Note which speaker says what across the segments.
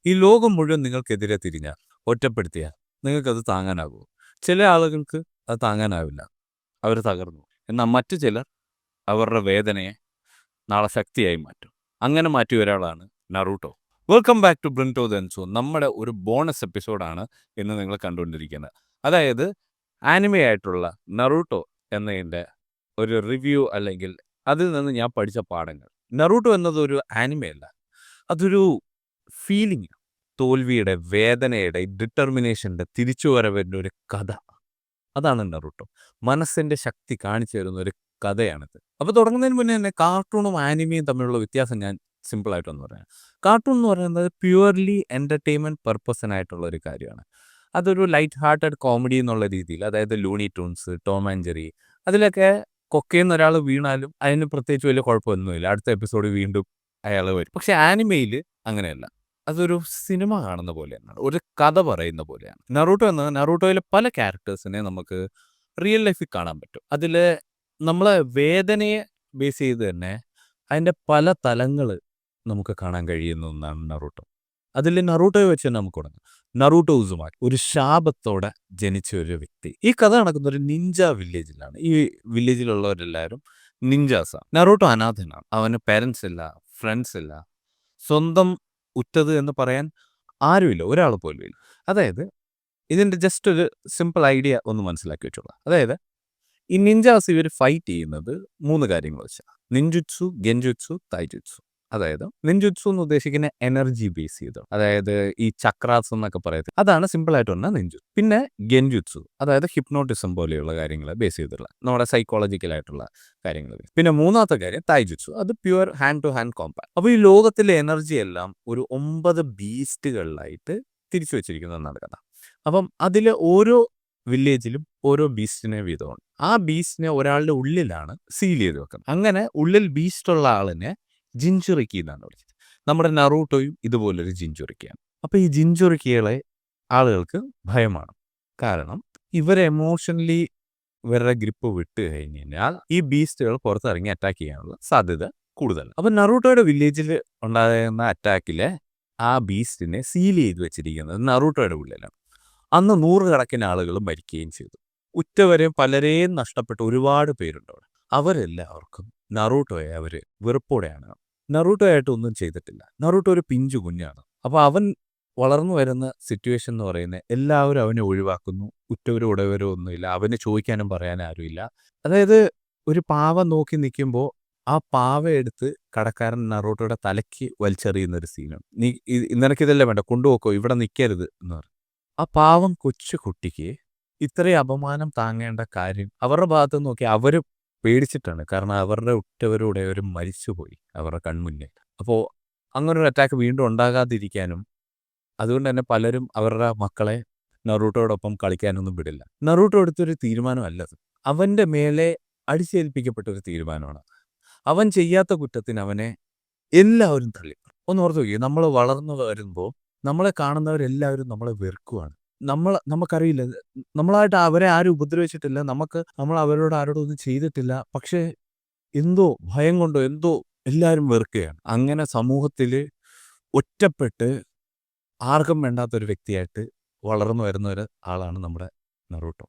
Speaker 1: ഈ ലോകം മുഴുവൻ നിങ്ങൾക്കെതിരെ തിരിഞ്ഞാൽ, ഒറ്റപ്പെടുത്തിയാൽ നിങ്ങൾക്കത് താങ്ങാനാകുമോ? ചില ആളുകൾക്ക് അത് താങ്ങാനാവില്ല. അവർ തകർന്നു. എന്നാൽ മറ്റു ചിലർ അവരുടെ വേദനയെ നാളെ ശക്തിയായി മാറ്റും. അങ്ങനെ മാറ്റിയ ഒരാളാണ് നറൂട്ടോ. വെൽക്കം ബാക്ക് ടു ബ്രിൻറ്റോ ദെൻസോ. നമ്മുടെ ഒരു ബോണസ് എപ്പിസോഡാണ് ഇന്ന് നിങ്ങൾ കണ്ടുകൊണ്ടിരിക്കുന്നത്. അതായത് ആനിമെ ആയിട്ടുള്ള നറൂട്ടോ എന്നതിൻ്റെ ഒരു റിവ്യൂ, അല്ലെങ്കിൽ അതിൽ നിന്ന് ഞാൻ പഠിച്ച പാഠങ്ങൾ. നറൂട്ടോ എന്നതൊരു ആനിമയല്ല, അതൊരു ഫീലിംഗ്. തോൽവിയുടെ, വേദനയുടെ, ഡിറ്റർമിനേഷൻ്റെ, തിരിച്ചുവരവിൻ്റെ ഒരു കഥ. അതാണ് നറൂട്ടോ. മനസ്സിൻ്റെ ശക്തി കാണിച്ചു തരുന്ന ഒരു കഥയാണിത്. അപ്പോൾ തുടങ്ങുന്നതിന് മുന്നേ തന്നെ കാർട്ടൂണും ആനിമയും തമ്മിലുള്ള വ്യത്യാസം ഞാൻ സിമ്പിളായിട്ടൊന്ന് പറയാം. കാർട്ടൂൺ എന്ന് പറയുന്നത് പ്യുവർലി എൻ്റർടൈൻമെൻറ്റ് പർപ്പസിനായിട്ടുള്ള ഒരു കാര്യമാണ്. അതൊരു ലൈറ്റ് ഹാർട്ടഡ് കോമഡി എന്നുള്ള രീതിയിൽ, അതായത് Luni tunes, Tom and Jerry, അതിലൊക്കെ കൊക്കയിൽ ഒരാൾ വീണാലും അതിന് പ്രത്യേകിച്ച് വലിയ കുഴപ്പമൊന്നുമില്ല. അടുത്ത എപ്പിസോഡ് വീണ്ടും അയാൾ വരും. പക്ഷേ ആനിമയിൽ അങ്ങനെയല്ല. അതൊരു സിനിമ കാണുന്ന പോലെയാണ്, ഒരു കഥ പറയുന്ന പോലെയാണ്. നറൂട്ടോ എന്നത്, നറൂട്ടോയിലെ പല ക്യാരക്ടേഴ്സിനെ നമുക്ക് റിയൽ ലൈഫിൽ കാണാൻ പറ്റും. അതിൽ നമ്മളെ വേദനയെ ബേസ് ചെയ്ത് തന്നെ അതിൻ്റെ പല തലങ്ങൾ നമുക്ക് കാണാൻ കഴിയുന്ന ഒന്നാണ് നറൂട്ടോ. അതിൽ നറൂട്ടോയെ വെച്ച് തന്നെ നമുക്ക് തുടങ്ങാം. നറൂട്ടോ ഉസുമാക്കി ഒരു ശാപത്തോടെ ജനിച്ച ഒരു വ്യക്തി. ഈ കഥ നടക്കുന്ന ഒരു നിഞ്ച വില്ലേജിലാണ്. ഈ വില്ലേജിലുള്ളവരെല്ലാവരും നിഞ്ചാസാണ്. നറൂട്ടോ അനാഥനാണ്. അവന് പേരൻസ് ഇല്ല, ഫ്രണ്ട്സ് ഇല്ല, സ്വന്തം ഉറ്റത് എന്ന് പറയാൻ ആരുമില്ല, ഒരാൾ പോലും ഇല്ല. അതായത് ഇതിൻ്റെ ജസ്റ്റ് ഒരു സിമ്പിൾ ഐഡിയ ഒന്ന് മനസ്സിലാക്കി വെച്ചോളാം. അതായത് ഈ നിഞ്ചാസ് ഇവർ ഫൈറ്റ് ചെയ്യുന്നത് 3 കാര്യങ്ങൾ വെച്ചാണ്: നിഞ്ചുത്സു, ഗെൻജുത്സു, തൈജുത്സു. അതായത് നിഞ്ചുത്സു എന്ന് ഉദ്ദേശിക്കുന്ന എനർജി ബേസ് ചെയ്തോ, അതായത് ഈ ചക്രാസ് എന്നൊക്കെ പറയുന്നത്, അതാണ് സിമ്പിളായിട്ട് പറഞ്ഞാൽ നിഞ്ചു. പിന്നെ ഗെൻജുത്സു, അതായത് ഹിപ്നോട്ടിസം പോലെയുള്ള കാര്യങ്ങളെ ബേസ് ചെയ്തിട്ടുള്ള നമ്മുടെ സൈക്കോളജിക്കലായിട്ടുള്ള കാര്യങ്ങൾ. പിന്നെ മൂന്നാമത്തെ കാര്യം തൈജുത്സു, അത് pure hand to hand combat. അപ്പോൾ ഈ ലോകത്തിലെ എനർജി എല്ലാം ഒരു 9 ബീസ്റ്റുകളിലായിട്ട് തിരിച്ചു വെച്ചിരിക്കുന്നതെന്നാണ് കഥ. അപ്പം അതിൽ ഓരോ വില്ലേജിലും ഓരോ ബീസ്റ്റിനെ വീതമാണ്. ആ ബീസ്റ്റിനെ ഒരാളുടെ ഉള്ളിലാണ് സീൽ ചെയ്ത് വെക്കുന്നത്. അങ്ങനെ ഉള്ളിൽ ബീസ്റ്റുള്ള ആളിനെ ജിൻചുറിക്കി എന്നാണ് വിളിച്ചത്. നമ്മുടെ നറൂട്ടോയും ഇതുപോലൊരു ജിൻചുറിക്കിയാണ്. അപ്പോൾ ഈ ജിൻചുറിക്കികളെ ആളുകൾക്ക് ഭയമാണ്. കാരണം ഇവരെ എമോഷണലി ഇവരുടെ ഗ്രിപ്പ് വിട്ട് കഴിഞ്ഞ് കഴിഞ്ഞാൽ ഈ ബീസ്റ്റുകൾ പുറത്തിറങ്ങി അറ്റാക്ക് ചെയ്യാനുള്ള സാധ്യത കൂടുതലാണ്. അപ്പം നറൂട്ടോയുടെ വില്ലേജിൽ ഉണ്ടാകുന്ന അറ്റാക്കിലെ ആ ബീസ്റ്റിനെ സീൽ ചെയ്ത് വെച്ചിരിക്കുന്നത് നറൂട്ടോയുടെ ഉള്ളിലാണ്. അന്ന് 100 കണക്കിന് ആളുകൾ മരിക്കുകയും ചെയ്തു. ഉറ്റവരെയും പലരെയും നഷ്ടപ്പെട്ട ഒരുപാട് പേരുണ്ട് അവിടെ. അവരെല്ലാവർക്കും നറൂട്ടോയെ അവർ വെറുപ്പോടെയാണ്. നറൂട്ടോയായിട്ട് ഒന്നും ചെയ്തിട്ടില്ല. നറൂട്ടോ ഒരു പിഞ്ചു കുഞ്ഞാണ്. അപ്പോൾ അവൻ വളർന്നു വരുന്ന സിറ്റുവേഷൻ എന്ന് പറയുന്നത് എല്ലാവരും അവനെ ഒഴിവാക്കുന്നു. ഉറ്റവരോ ഉടയവരോ ഒന്നുമില്ല. അവന് ചോദിക്കാനും പറയാനും ആരുമില്ല. അതായത് ഒരു പാവ നോക്കി നിൽക്കുമ്പോൾ ആ പാവ എടുത്ത് കടക്കാരൻ നറൂട്ടോയുടെ തലയ്ക്ക് വലിച്ചെറിയുന്ന ഒരു സീനാണ്. നീ നിനക്കിതല്ലേ വേണ്ട, കൊണ്ടുപോക്കോ, ഇവിടെ നിൽക്കരുത് എന്ന് പറയും. ആ പാവം കൊച്ചു കുട്ടിക്ക് ഇത്രയും അപമാനം താങ്ങേണ്ട കാര്യം അവരുടെ ഭാഗത്ത് നോക്കി അവർ പേടിച്ചിട്ടാണ്. കാരണം അവരുടെ ഉറ്റവരുടയവരും മരിച്ചുപോയി അവരുടെ കൺമുന്നിൽ. അപ്പോൾ അങ്ങനൊരു അറ്റാക്ക് വീണ്ടും ഉണ്ടാകാതിരിക്കാനും അതുകൊണ്ട് തന്നെ പലരും അവരുടെ മക്കളെ നറൂട്ടോടൊപ്പം കളിക്കാനൊന്നും വിടില്ല. നറൂട്ടോ എടുത്തൊരു തീരുമാനമല്ലത്. അവൻ്റെ മേലെ അടിച്ചേൽപ്പിക്കപ്പെട്ട ഒരു തീരുമാനമാണ്. അവൻ ചെയ്യാത്ത കുറ്റത്തിന് അവനെ എല്ലാവരും തള്ളി. ഒന്ന് ഓർത്ത് നോക്കി, നമ്മൾ വളർന്നു വരുമ്പോൾ നമ്മളെ കാണുന്നവരെല്ലാവരും നമ്മളെ വെറുക്കുവാണ്. നമുക്കറിയില്ല, നമ്മളായിട്ട് അവരെ ആരും ഉപദ്രവിച്ചിട്ടില്ല, നമ്മൾ അവരോട് ആരോടും ഒന്നും ചെയ്തിട്ടില്ല. പക്ഷേ എന്തോ ഭയം കൊണ്ടോ എന്തോ എല്ലാവരും വെറുക്കുകയാണ്. അങ്ങനെ സമൂഹത്തിൽ ഒറ്റപ്പെട്ട് ആർക്കും വേണ്ടാത്തൊരു വ്യക്തിയായിട്ട് വളർന്നു വരുന്ന ഒരു ആളാണ് നമ്മുടെ നറൂട്ടോ.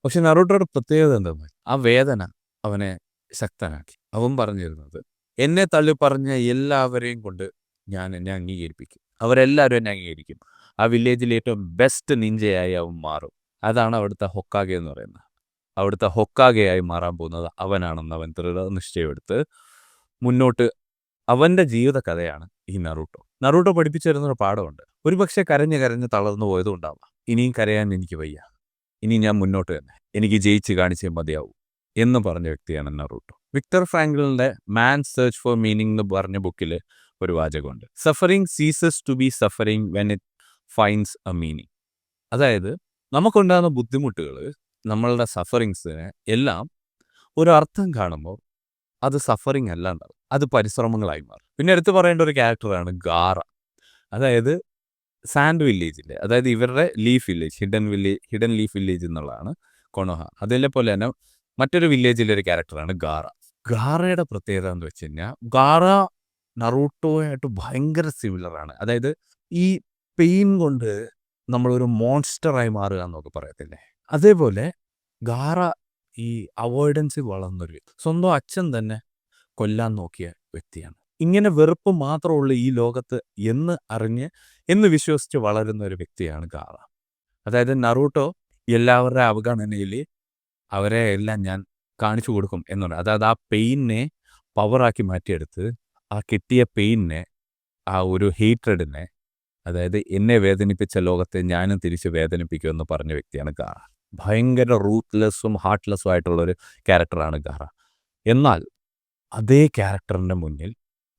Speaker 1: പക്ഷെ നറൂട്ടോയുടെ പ്രത്യേകത എന്തെന്ന്, ആ വേദന അവനെ ശക്തനാക്കി. അവൻ പറഞ്ഞിരുന്നത്, എന്നെ തള്ളിപ്പറഞ്ഞ എല്ലാവരെയും കൊണ്ട് ഞാൻ എന്നെ അംഗീകരിപ്പിക്കും, അവരെല്ലാവരും എന്നെ അംഗീകരിക്കും. ആ വില്ലേജിലെ ഏറ്റവും ബെസ്റ്റ് നിഞ്ചയായി അവൻ മാറും. അതാണ് അവിടുത്തെ ഹൊക്കാഗെ എന്ന് പറയുന്നത്. അവിടുത്തെ ഹൊക്കാഗെയായി മാറാൻ പോകുന്നത് അവനാണെന്ന് അവൻ ദൃഢനിശ്ചയമെടുത്ത് മുന്നോട്ട്. അവൻ്റെ ജീവിത കഥയാണ് ഈ നറൂട്ടോ. നറൂട്ടോ പഠിപ്പിച്ചു തരുന്നൊരു പാഠമുണ്ട്. ഒരുപക്ഷെ കരഞ്ഞ് കരഞ്ഞ് തളർന്നു പോയതും ഉണ്ടാവാം. ഇനിയും കരയാൻ എനിക്ക് വയ്യ, ഇനി ഞാൻ മുന്നോട്ട് തന്നെ, എനിക്ക് ജയിച്ച് കാണിച്ചേ മതിയാവൂ എന്ന് പറഞ്ഞ വ്യക്തിയാണ് നറൂട്ടോ. വിക്ടർ ഫ്രാങ്കിളിൻ്റെ മാൻ സെർച്ച് ഫോർ മീനിങ് എന്ന് പറഞ്ഞ ബുക്കിൽ ഒരു വാചകമുണ്ട്: suffering ceases to be suffering when it finds a meaning. അതായത് നമുക്കുണ്ടാകുന്ന ബുദ്ധിമുട്ടുകൾ, നമ്മളുടെ സഫറിങ്സിന് എല്ലാം ഒരു അർത്ഥം കാണുമ്പോൾ അത് സഫറിങ് അല്ലാണ്ടാവും, അത് പരിശ്രമങ്ങളായി മാറും. പിന്നെ എടുത്തു പറയേണ്ട ഒരു ക്യാരക്ടറാണ് ഗാറ. അതായത് സാൻഡ് വില്ലേജിൻ്റെ, അതായത് ഇവരുടെ leaf village, hidden leaf village എന്നുള്ളതാണ് കൊണോഹ. അതേപോലെ തന്നെ മറ്റൊരു വില്ലേജിലെ ഒരു ക്യാരക്ടറാണ് ഗാറ. ഗാറയുടെ പ്രത്യേകത എന്ന് വെച്ച് കഴിഞ്ഞാൽ, ഗാറ നറൂട്ടോയായിട്ട് ഭയങ്കര സിമിലറാണ്. അതായത് ഈ പെയിൻ കൊണ്ട് നമ്മളൊരു മോൺസ്റ്ററായി മാറുക എന്നൊക്കെ പറയത്തില്ലേ? അതേപോലെ ഗാറ ഈ അവോയ്ഡൻസിൽ വളർന്നൊരു സ്വന്തം അച്ഛൻ തന്നെ കൊല്ലാൻ നോക്കിയ വ്യക്തിയാണ്. ഇങ്ങനെ വെറുപ്പ് മാത്രമുള്ള ഈ ലോകത്ത് എന്ന് വിശ്വസിച്ച് വളരുന്ന ഒരു വ്യക്തിയാണ് ഗാറ. അതായത് നറൂട്ടോ എല്ലാവരുടെ അവഗണനയിൽ അവരെ എല്ലാം ഞാൻ കാണിച്ചു കൊടുക്കും എന്നുണ്ട്. അതായത് ആ പെയിനിനെ പവറാക്കി മാറ്റിയെടുത്ത് ആ കിട്ടിയ പെയിനിനെ ആ ഒരു ഹേറ്റ്രഡിനെ അതായത് എന്നെ വേദനിപ്പിച്ച ലോകത്തെ ഞാനും തിരിച്ച് വേദനിപ്പിക്കുമെന്ന് പറഞ്ഞ വ്യക്തിയാണ് ഗാറ. ഭയങ്കര റൂത്ത്ലെസ്സും ഹാർട്ട്ലെസ്സും ആയിട്ടുള്ളൊരു ക്യാരക്ടറാണ് ഗാറ. എന്നാൽ അതേ ക്യാരക്ടറിൻ്റെ മുന്നിൽ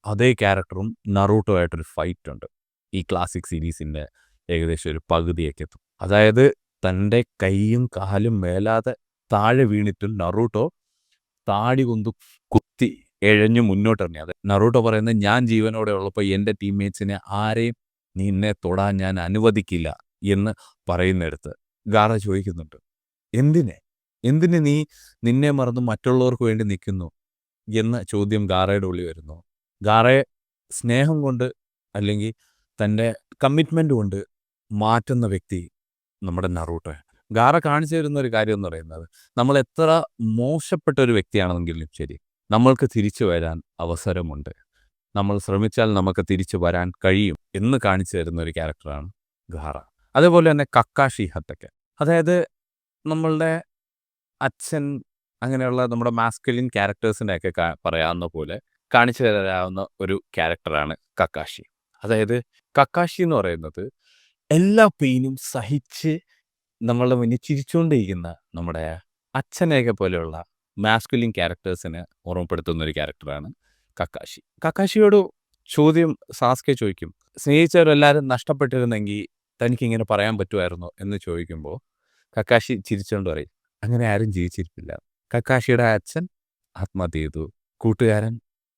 Speaker 1: അതേ ക്യാരക്ടറും നറൂട്ടോ ആയിട്ടൊരു ഫൈറ്റുണ്ട്. ഈ ക്ലാസിക് സീരീസിൻ്റെ ഏകദേശം ഒരു പകുതിയൊക്കെ എത്തും. അതായത് തൻ്റെ കൈയും കാലും മേലാതെ താഴെ വീണിട്ടും നറൂട്ടോ താടി കൊണ്ട് കുത്തി എഴഞ്ഞു മുന്നോട്ടിറങ്ങി. അത് നറൂട്ടോ പറയുന്നത് ഞാൻ ജീവനോടെ ഉള്ളപ്പോൾ എൻ്റെ ടീംമേറ്റ്സിനെ ആരെയും നിന്നെ തൊടാൻ ഞാൻ അനുവദിക്കില്ല എന്ന് പറയുന്നിടത്ത് ഗാറ ചോദിക്കുന്നുണ്ട്, എന്തിന് നീ നിന്നെ മറന്ന് മറ്റുള്ളവർക്ക് വേണ്ടി നിൽക്കുന്നു എന്ന ചോദ്യം ഗാറയുടെ ഉള്ളിൽ വരുന്നു. ഗാറയെ സ്നേഹം കൊണ്ട് അല്ലെങ്കിൽ തൻ്റെ കമ്മിറ്റ്മെൻ്റ് കൊണ്ട് മാറ്റുന്ന വ്യക്തി നമ്മുടെ നറൂട്ടോയാണ്. ഗാറ കാണിച്ചു തരുന്ന ഒരു കാര്യം എന്ന് പറയുന്നത് നമ്മൾ എത്ര മോശപ്പെട്ട ഒരു വ്യക്തിയാണെങ്കിലും ശരി, നമ്മൾക്ക് തിരിച്ചു വരാൻ അവസരമുണ്ട്. നമ്മൾ ശ്രമിച്ചാൽ നമുക്ക് തിരിച്ചു വരാൻ കഴിയും എന്ന് കാണിച്ചു തരുന്ന ഒരു ക്യാരക്ടറാണ് ഗാറ. അതേപോലെ തന്നെ കക്കാഷി ഹത്തക്ക, അതായത് നമ്മളുടെ അച്ഛൻ അങ്ങനെയുള്ള നമ്മുടെ മാസ്കുലിൻ ക്യാരക്ടേഴ്സിനെയൊക്കെ പറയാവുന്ന പോലെ കാണിച്ചു തരാവുന്ന ഒരു ക്യാരക്ടറാണ് കക്കാഷി. അതായത് കക്കാഷി എന്ന് പറയുന്നത് എല്ലാ പെയിനും സഹിച്ച് നമ്മളുടെ മുന്നിൽ ചിരിച്ചുകൊണ്ടിരിക്കുന്ന നമ്മുടെ അച്ഛനെയൊക്കെ പോലെയുള്ള മാസ്കുലിൻ ക്യാരക്ടേഴ്സിനെ ഓർമ്മപ്പെടുത്തുന്ന ഒരു ക്യാരക്ടറാണ് കക്കാഷി. കക്കാഷിയോട് ചോദ്യം സാസ്കെ ചോദിക്കും, സ്നേഹിച്ചവരെല്ലാവരും നഷ്ടപ്പെട്ടിരുന്നെങ്കിൽ തനിക്കിങ്ങനെ പറയാൻ പറ്റുമായിരുന്നോ എന്ന് ചോദിക്കുമ്പോൾ കക്കാഷി ചിരിച്ചുകൊണ്ട് പറയും, അങ്ങനെ ആരും ജീവിച്ചിരിപ്പില്ല. കക്കാഷിയുടെ അച്ഛൻ ആത്മഹത്യ ചെയ്തു, കൂട്ടുകാരൻ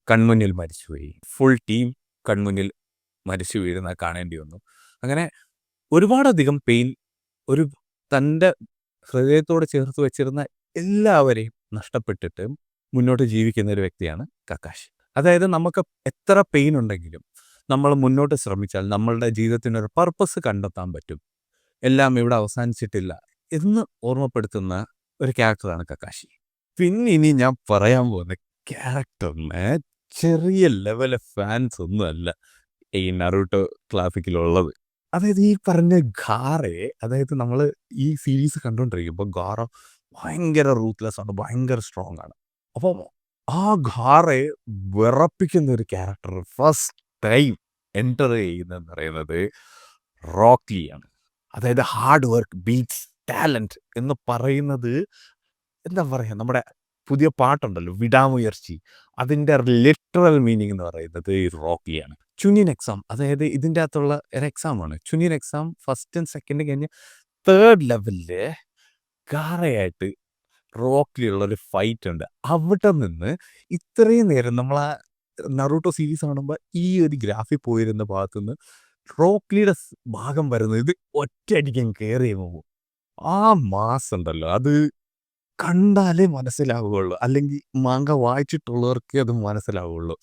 Speaker 1: കൺമുന്നിൽ മരിച്ചുപോയി, ഫുൾ ടീം കൺമുന്നിൽ മരിച്ചു വീഴുന്ന കാണേണ്ടി വന്നു. അങ്ങനെ ഒരുപാടധികം പെയിൻ ഒരു തൻ്റെ ഹൃദയത്തോട് ചേർത്ത് വെച്ചിരുന്ന എല്ലാവരെയും നഷ്ടപ്പെട്ടിട്ട് മുന്നോട്ട് ജീവിക്കുന്ന ഒരു വ്യക്തിയാണ് കക്കാഷി. അതായത് നമുക്ക് എത്ര പെയിൻ ഉണ്ടെങ്കിലും നമ്മൾ മുന്നോട്ട് ശ്രമിച്ചാൽ നമ്മളുടെ ജീവിതത്തിനൊരു പർപ്പസ് കണ്ടെത്താൻ പറ്റും, എല്ലാം ഇവിടെ അവസാനിച്ചിട്ടില്ല എന്ന് ഓർമ്മപ്പെടുത്തുന്ന ഒരു ക്യാരക്ടറാണ് കക്കാഷി. പിന്നെ ഇനി ഞാൻ പറയാൻ പോകുന്ന ക്യാരക്ടറിന് ചെറിയ ലെവല് ഫാൻസ് ഒന്നുമല്ല ഈ നറൂട്ടോ ക്ലാസിക്കിലുള്ളത്. അതായത് ഈ പറഞ്ഞ ഗാറയെ, അതായത് നമ്മൾ ഈ സീരീസ് കണ്ടുകൊണ്ടിരിക്കുമ്പോൾ ഗാറ ഭയങ്കര റൂത്ത്ലെസ് ആണ്, ഭയങ്കര സ്ട്രോങ് ആണ്. അപ്പം ആ ഗാറയെ വിറപ്പിക്കുന്ന ഒരു ക്യാരക്ടർ ഫസ്റ്റ് ടൈം എൻ്റർ ചെയ്യുന്നതെന്ന് പറയുന്നത് റോക്ലിയാണ്. അതായത് ഹാർഡ് വർക്ക് ബീറ്റ്സ് ടാലൻറ്റ് എന്ന് പറയുന്നത് എന്താ പറയുക, നമ്മുടെ പുതിയ പാട്ടുണ്ടല്ലോ വിടാമുയർച്ചി, അതിൻ്റെ ലിറ്ററൽ മീനിങ് എന്ന് പറയുന്നത് ഈ റോക്ലിയാണ്. ചുനിയൻ എക്സാം, അതായത് ഇതിൻ്റെ അകത്തുള്ള ഒരു എക്സാമാണ് ചുനിയൻ എക്സാം. ഫസ്റ്റ് ആൻഡ് സെക്കൻഡ് കഴിഞ്ഞ് തേർഡ് ലെവലിൽ ഗാറയായിട്ട് റോക്ലിയുള്ളൊരു ഫൈറ്റ് ഉണ്ട്. അവിടെ നിന്ന് ഇത്രയും നേരം നമ്മൾ ആ നറൂട്ടോ സീരീസ് കാണുമ്പോൾ ഈ ഒരു ഗ്രാഫിൽ പോയിരുന്ന ഭാഗത്തുനിന്ന് റോക്ലിയുടെ ഭാഗം വരുന്നത് ഇത് ഒറ്റയടിക്കും കയറി പോകും. ആ മാസ് ഉണ്ടല്ലോ, അത് കണ്ടാലേ മനസ്സിലാവുകയുള്ളൂ, അല്ലെങ്കിൽ മാങ്ക വായിച്ചിട്ടുള്ളവർക്കേ അത് മനസ്സിലാവുകയുള്ളൂ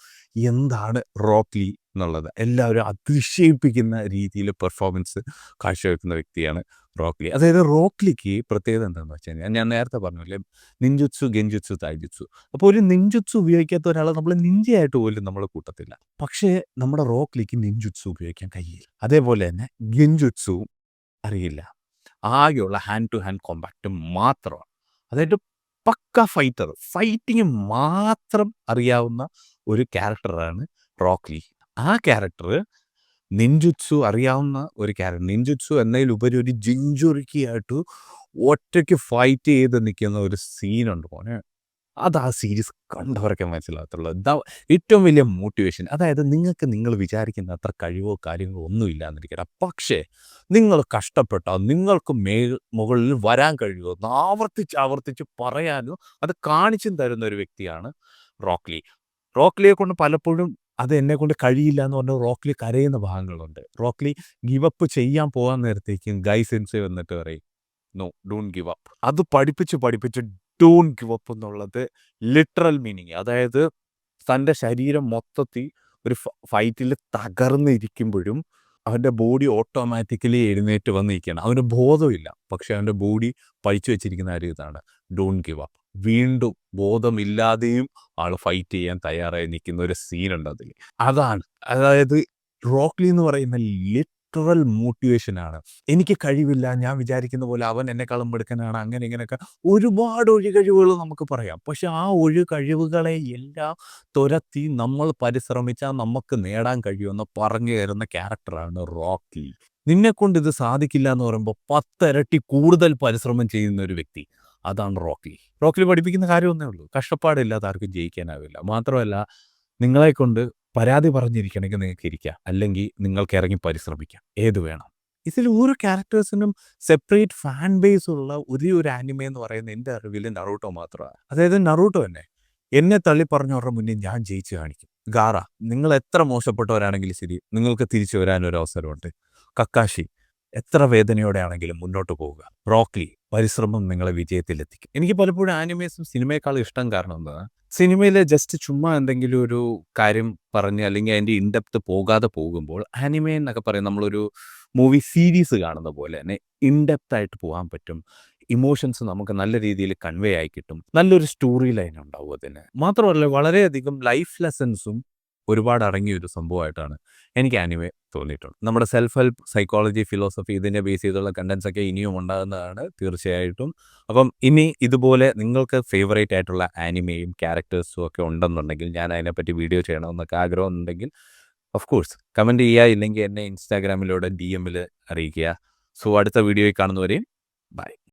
Speaker 1: എന്താണ് റോക്ലി എന്നുള്ളത്. എല്ലാവരും അതിശയിപ്പിക്കുന്ന രീതിയിൽ പെർഫോമൻസ് കാഴ്ചവെക്കുന്ന വ്യക്തിയാണ് റോക്ലി. അതായത് റോക്ലിക്ക് പ്രത്യേകത എന്താണെന്ന് വെച്ച് കഴിഞ്ഞാൽ, ഞാൻ നേരത്തെ പറഞ്ഞില്ലേ നിഞ്ചുത്സു, ഗെഞ്ചുത്സു, തായ്ജുത്സു. അപ്പോൾ ഒരു നിഞ്ചുത്സു ഉപയോഗിക്കാത്ത ഒരാളെ നമ്മൾ നിഞ്ചയായിട്ട് പോലും നമ്മൾ കൂട്ടത്തില്ല. പക്ഷേ നമ്മുടെ റോക്ലിക്ക് നിഞ്ചുത്സു ഉപയോഗിക്കാൻ കഴിയില്ല. അതേപോലെ തന്നെ ഗെഞ്ചുത്സുവും അറിയില്ല. ആകെയുള്ള ഹാൻഡ് ടു ഹാൻഡ് കോമ്പാക്റ്റ് മാത്രമാണ്. അതായത് പക്ക ഫൈറ്റർ, ഫൈറ്റിങ് മാത്രം അറിയാവുന്ന ഒരു ക്യാരക്ടറാണ് റോക്ലി. ആ ക്യാരക്ടർ നിഞ്ചുത്സു അറിയാവുന്ന ഒരു ക്യാരക്ടർ, നിഞ്ചുത്സു എന്നതിലുപരി ഒരു ജിഞ്ചുറിക്കിയായിട്ട് ഒറ്റയ്ക്ക് ഫൈറ്റ് ചെയ്ത് നിൽക്കുന്ന ഒരു സീനുണ്ട് മോനെ. അത് ആ സീരീസ് കണ്ടവരൊക്കെ മനസ്സിലാകത്തുള്ളൂ. ഏറ്റവും വലിയ മോട്ടിവേഷൻ. അതായത് നിങ്ങൾക്ക് നിങ്ങൾ വിചാരിക്കുന്ന അത്ര കഴിവോ കാര്യങ്ങളോ ഒന്നുമില്ല എന്നിരിക്കട്ടെ, പക്ഷേ നിങ്ങൾ കഷ്ടപ്പെട്ടാൽ നിങ്ങൾക്ക് മുകളിൽ വരാൻ കഴിയുമോ ആവർത്തിച്ച് പറയാനും അത് കാണിച്ചും തരുന്ന ഒരു വ്യക്തിയാണ് റോക്ലി. റോക്ലിയെ കൊണ്ട് പലപ്പോഴും അത് എന്നെക്കൊണ്ട് കഴിയില്ല എന്ന് പറഞ്ഞാൽ റോക്ലി കരയുന്ന ഭാഗങ്ങളുണ്ട്. റോക്ലി ഗിവപ്പ് ചെയ്യാൻ പോകാൻ നേരത്തേക്കും ഗൈസെൻസ് വന്നിട്ട് പറയും, നോ ഡോണ്ട് ഗിവ് അപ്പ്. അത് പഠിപ്പിച്ച് ഡോണ്ട് ഗിവ് അപ്പ് എന്നുള്ളത് ലിറ്ററൽ മീനിങ്. അതായത് തൻ്റെ ശരീരം മൊത്തത്തിൽ ഒരു ഫൈറ്റിൽ തകർന്നിരിക്കുമ്പോഴും അവൻ്റെ ബോഡി ഓട്ടോമാറ്റിക്കലി എഴുന്നേറ്റ് വന്ന് നിൽക്കുകയാണ്. അവന് ബോധമില്ല. പക്ഷേ അവൻ്റെ ബോഡി പഴിച്ചു വെച്ചിരിക്കുന്ന കാര്യം ഇതാണ്. Don't give up. വീണ്ടും ബോധമില്ലാതെയും ആള് ഫൈറ്റ് ചെയ്യാൻ തയ്യാറായി നിൽക്കുന്ന ഒരു സീനുണ്ട് അതില്. അതാണ്. അതായത് റോക്ക് ലീ എന്ന് പറയുന്ന ലിറ്ററൽ മോട്ടിവേഷനാണ്. എനിക്ക് കഴിവില്ല, ഞാൻ വിചാരിക്കുന്ന പോലെ അവൻ എന്നെക്കാളും മിടുക്കനാണ്, അങ്ങനെ ഇങ്ങനെയൊക്കെ ഒരുപാട് ഒഴികഴിവുകൾ നമുക്ക് പറയാം. പക്ഷെ ആ ഒഴികഴിവുകളെ എല്ലാം തുരത്തി നമ്മൾ പരിശ്രമിച്ചാൽ നമുക്ക് നേടാൻ കഴിയുമെന്ന് പറഞ്ഞു തരുന്ന ക്യാരക്ടറാണ് റോക്ക് ലീ. നിന്നെക്കൊണ്ട് ഇത് സാധിക്കില്ല എന്ന് പറയുമ്പോൾ 10 ഇരട്ടി കൂടുതൽ പരിശ്രമം ചെയ്യുന്ന ഒരു വ്യക്തി. അതാണ് റോക്ക് ലീ. റോക്ക് ലീ പഠിപ്പിക്കുന്ന കാര്യം ഒന്നേ ഉള്ളൂ. കഷ്ടപ്പാടില്ലാതെ ആർക്കും ജയിക്കാനാവില്ല. മാത്രമല്ല നിങ്ങളെക്കൊണ്ട് പരാതി പറഞ്ഞിരിക്കണമെങ്കിൽ നിങ്ങൾക്ക് ഇരിക്കാം. അല്ലെങ്കിൽ നിങ്ങൾക്ക് ഇറങ്ങി പരിശ്രമിക്കാം. ഏത് വേണം. ഇതിൽ ഓരോ ക്യാരക്ടേഴ്സിനും സെപ്പറേറ്റ് ഫാൻ ബേസ് ഉള്ള ഒരേ ഒരു ആനിമെ എന്ന് പറയുന്നത് എൻ്റെ അറിവിൽ നറൂട്ടോ മാത്രമാണ്. അതായത് നറൂട്ടോ തന്നെ എന്നെ തള്ളിപ്പറഞ്ഞവരുടെ മുന്നിൽ ഞാൻ ജയിച്ച് കാണിക്കും. ഗാറ, നിങ്ങൾ എത്ര മോശപ്പെട്ടവരാണെങ്കിലും ശരി, നിങ്ങൾക്ക് തിരിച്ചു വരാനൊരു അവസരമുണ്ട്. കക്കാഷി, എത്ര വേദനയോടെയാണെങ്കിലും മുന്നോട്ട് പോവുക. റോക്ക് ലീ, പരിശ്രമം നിങ്ങളെ വിജയത്തിലെത്തിക്കും. എനിക്ക് പലപ്പോഴും ആനിമേസും സിനിമയെക്കാളും ഇഷ്ടം കാരണം എന്താണ്, സിനിമയിലെ ജസ്റ്റ് ചുമ്മാ എന്തെങ്കിലും ഒരു കാര്യം പറഞ്ഞ് അല്ലെങ്കിൽ അതിൻ്റെ ഇൻഡെപ്ത് പോകാതെ പോകുമ്പോൾ ആനിമെ എന്നൊക്കെ പറയും നമ്മളൊരു മൂവി സീരീസ് കാണുന്ന പോലെ തന്നെ ഇൻഡെപ്ത് ആയിട്ട് പോകാൻ പറ്റും. ഇമോഷൻസ് നമുക്ക് നല്ല രീതിയിൽ കൺവേ ആയി കിട്ടും. നല്ലൊരു സ്റ്റോറി ലൈൻ ഉണ്ടാവും അതിന്. മാത്രമല്ല വളരെയധികം ലൈഫ് ലെസൺസും ഒരുപാട് അടങ്ങിയ ഒരു സംഭവമായിട്ടാണ് എനിക്ക് ആനിമെ തോന്നിയിട്ടുണ്ട്. നമ്മുടെ സെൽഫ് ഹെൽപ്പ്, സൈക്കോളജി, ഫിലോസഫി ഇതിനെ ബേസ് ചെയ്തുള്ള കണ്ടൻസ് ഒക്കെ ഇനിയും ഉണ്ടാകുന്നതാണ് തീർച്ചയായിട്ടും. അപ്പം ഇനി ഇതുപോലെ നിങ്ങൾക്ക് ഫേവറേറ്റ് ആയിട്ടുള്ള ആനിമയും ക്യാരക്ടേഴ്സും ഒക്കെ ഉണ്ടെന്നുണ്ടെങ്കിൽ, ഞാൻ അതിനെപ്പറ്റി വീഡിയോ ചെയ്യണമെന്നൊക്കെ ആഗ്രഹം ഉണ്ടെങ്കിൽ ഓഫ് കോഴ്സ് കമൻറ്റ് ചെയ്യുക. ഇല്ലെങ്കിൽ എന്നെ ഇൻസ്റ്റാഗ്രാമിലൂടെ DM അറിയിക്കുക. സോ അടുത്ത വീഡിയോയിൽ കാണുന്നവരെയും ബൈ.